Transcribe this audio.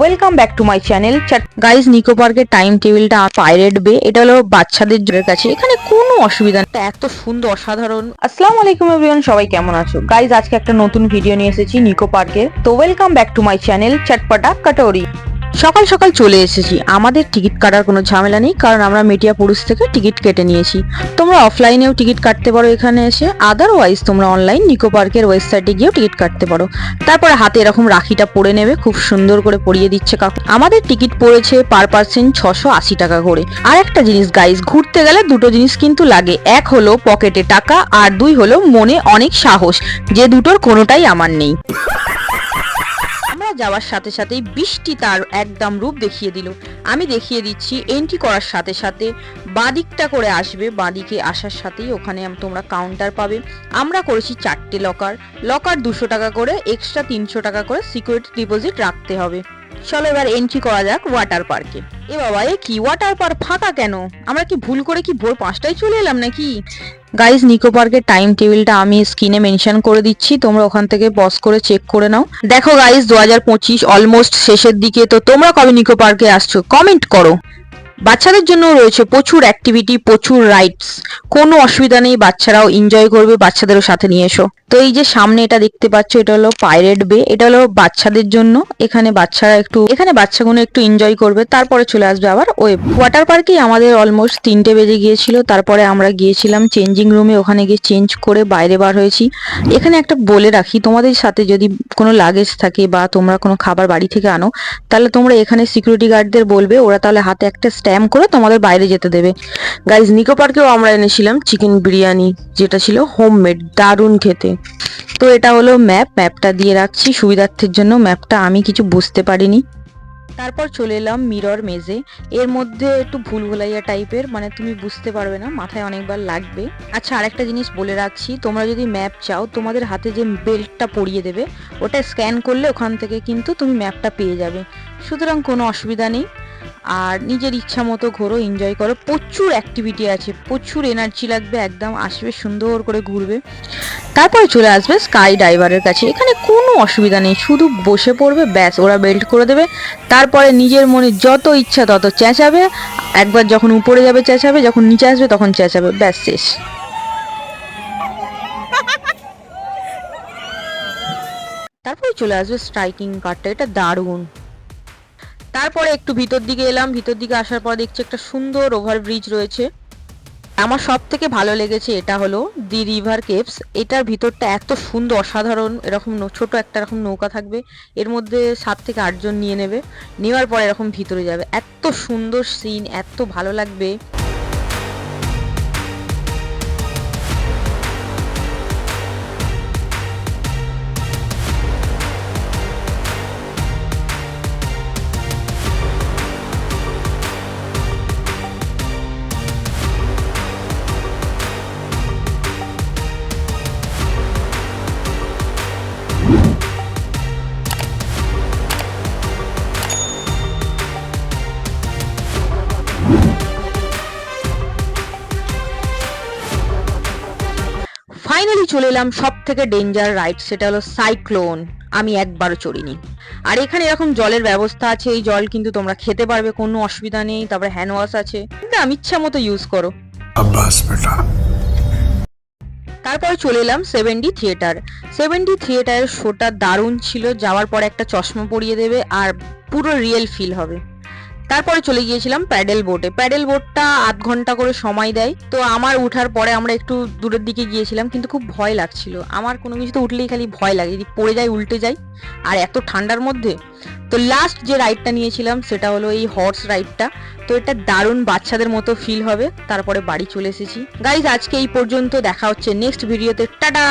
Welcome back to my channel guys. Nico পার্কের time টেবিলটা pirate বে, এটা হলো বাচ্চাদের কাছে। এখানে কোনো অসুবিধা নেই, এত সুন্দর অসাধারণ। আসসালামু আলাইকুম এভরিওয়ান, সবাই কেমন আছো গাইজ? আজকে একটা নতুন ভিডিও নিয়ে এসেছি নিকো পার্কে। তো welcome back to my channel Chatpata Katori. সকাল সকাল চলে এসেছি, আমাদের টিকিট কাটার কোনো ঝামেলা নেই, কারণ আমরা মেটিয়া পুরুষ থেকে টিকিট কেটে নিয়েছি। তোমরা অফলাইনেও টিকিট কাটতে পারো এখানে এসে, আদারওয়াইজ তোমরা অনলাইন নিকো পার্কের ওয়েবসাইটে গিয়েও টিকিট কাটতে পারো। তারপরে হাতে এরকম রাখিটা পরে নেবে, খুব সুন্দর করে পরিয়ে দিচ্ছে কাকু। আমাদের টিকিট পড়েছে পার পার্সন 680 টাকা করে। আর একটা জিনিস গাইস, ঘুরতে গেলে দুটো জিনিস কিন্তু লাগে, এক হলো পকেটে টাকা, আর দুই হলো মনে অনেক সাহস, যে দুটোর কোনোটাই আমার নেই। যাওয়ার সাথে সাথেই বৃষ্টি তার একদম রূপ দেখিয়ে দিল। আমি দেখিয়ে দিচ্ছি, এন্ট্রি করার সাথে সাথে বাঁদিকটা করে আসবে, বাঁদিকে আসার সাথেই ওখানে তোমরা কাউন্টার পাবে। আমরা করেছি 4টে লকার 200 টাকা করে, এক্সট্রা 300 টাকা করে সিকিউরিটি ডিপোজিট রাখতে হবে। চলো এবার এন্ট্রি করা যাক ওয়াটার পার্কে। এ বাবা, এ কি ওয়াটার পার্ক ফাঁকা কেন? আমরা কি ভুল করে কি ভোর 5টায় চলে এলাম নাকি? গাইজ, নিকো পার্কের টাইম টেবিলটা আমি স্ক্রিনে মেনশন করে দিচ্ছি, তোমরা ওখান থেকে পজ করে চেক করে নাও। দেখো গাইজ, 2025 অলমোস্ট শেষের দিকে। তো তোমরা কবে নিকো পার্কে আসছো কমেন্ট করো। বাচ্চাদের জন্য রয়েছে প্রচুর অ্যাক্টিভিটি, প্রচুর রাইডস, কোনো অসুবিধা নেই, বাচ্চারাও এনজয় করবে, বাচ্চাদেরও সাথে নিয়ে এসো। তো এই যে সামনে এটা দেখতে পাচ্ছ, এটা হলো পাইরেট বে, এটা হলো বাচ্চাদের জন্য। এখানে বাচ্চাগুলো একটু এনজয় করবে, তারপরে চলে আসবে আবার ওয়াটার পার্কেই। আমাদের অলমোস্ট 3টে বেজে গিয়েছিল, তারপরে আমরা গিয়েছিলাম চেঞ্জিং রুমে, ওখানে গিয়ে চেঞ্জ করে বাইরে বার হয়েছি। এখানে একটা বলে রাখি, তোমাদের সাথে যদি কোনো লাগেজ থাকে বা তোমরা কোনো খাবার বাড়ি থেকে আনো, তাহলে তোমরা এখানে সিকিউরিটি গার্ডদের বলবে, ওরা তাহলে হাতে একটা স্ট্যাম্প করে তোমাদের বাইরে যেতে দেবে। গাইজ, নিকো পার্কেও আমরা এনেছিলাম চিকেন বিরিয়ানি, যেটা ছিল হোমমেড, দারুণ খেতে। তো এটা হলো ম্যাপটা দিয়ে রাখছি সুবিধার্থের জন্য, ম্যাপটা আমি কিছু বুঝতে পারিনি। তারপর চলে এলাম মিরর মেজে। এর মধ্যে একটু ভুলভুলাইয়া টাইপের, মানে তুমি বুঝতে পারবে না, মাথায় অনেকবার লাগবে। আচ্ছা, আরেকটা জিনিস বলে রাখছি, তোমরা যদি ম্যাপ চাও, তোমাদের হাতে যে বেল্টটা পরিয়ে দেবে, ওটা স্ক্যান করলে ওখান থেকে কিন্তু তুমি ম্যাপটা পেয়ে যাবে। সুতরাং কোনো অসুবিধা নেই, আর নিজের ইচ্ছা মতো ঘোরো, এনজয় করো। প্রচুর অ্যাক্টিভিটি আছে, প্রচুর এনার্জি লাগবে, একদম আসবে সুন্দর করে ঘুরবে। তারপরে চলে আসবে স্কাই ডাইভারের কাছে। এখানে কোনো অসুবিধা নেই, শুধু বসে পড়বে, ব্যাস, ওরা বেল্ট করে দেবে। তারপরে নিজের মনে যত ইচ্ছা তত চেঁচাবে, একবার যখন উপরে যাবে চেঁচাবে, যখন নিচে আসবে তখন চেঁচাবে, ব্যাস শেষ। তারপরে চলে আসবে স্ট্রাইকিং কার্ডটা, এটা দারুণ। তারপরে একটু ভিতর দিকে এলাম, ভিতর দিকে আসার পর দেখছি একটা সুন্দর ওভারব্রিজ রয়েছে। আমার সব থেকে ভালো লেগেছে এটা হলো দি রিভার কেভস। এটার ভিতরটা এত সুন্দর, অসাধারণ। এরকম ছোট একটা এরকম নৌকা থাকবে, এর মধ্যে 7 থেকে 8 জন নিয়ে নেবে, নেওয়ার পরে এরকম ভিতরে যাবে। এত সুন্দর সিন, এত ভালো লাগবে। ফাইনালি চলে এলাম সব থেকে ডেঞ্জার রাইড, সেটা হলো সাইক্লোন। আমি একবারও চড়িনি। আর এখানে এরকম জলের ব্যবস্থা আছে, এই জল কিন্তু তোমরা খেতে পারবে, কোনো অসুবিধা নেই। তারপরে হ্যান্ড ওয়াশ আছে, আমি ইচ্ছা মতো ইউজ করো। তারপর চলে এলাম 7D থিয়েটার। 7D থিয়েটারের শোটা দারুণ ছিল, যাওয়ার পরে একটা চশমা পরিয়ে দেবে আর পুরো রিয়েল ফিল হবে। তারপরে চলে গিয়েছিলাম প্যাডেল বোটে। প্যাডেল বোটটা 8 ঘন্টা করে সময় দেয়। তো আমার উঠার পরে আমরা একটু দূরের দিকে গিয়েছিলাম, কিন্তু খুব ভয় লাগছিল। আমার কোনো কিছুতে উঠলেই খালি ভয় লাগে, যদি পড়ে যায়, উল্টে যায়, আর এত ঠান্ডার মধ্যে। তো লাস্ট যে রাইডটা নিয়েছিলাম সেটা হলো এই হর্স রাইডটা। তো এটা দারুণ, বাচ্চাদের মতো ফিল হবে। তারপরে বাড়ি চলে এসেছি। গাইজ, আজকে এই পর্যন্ত, দেখা হচ্ছে নেক্সট ভিডিওতে। টাটা।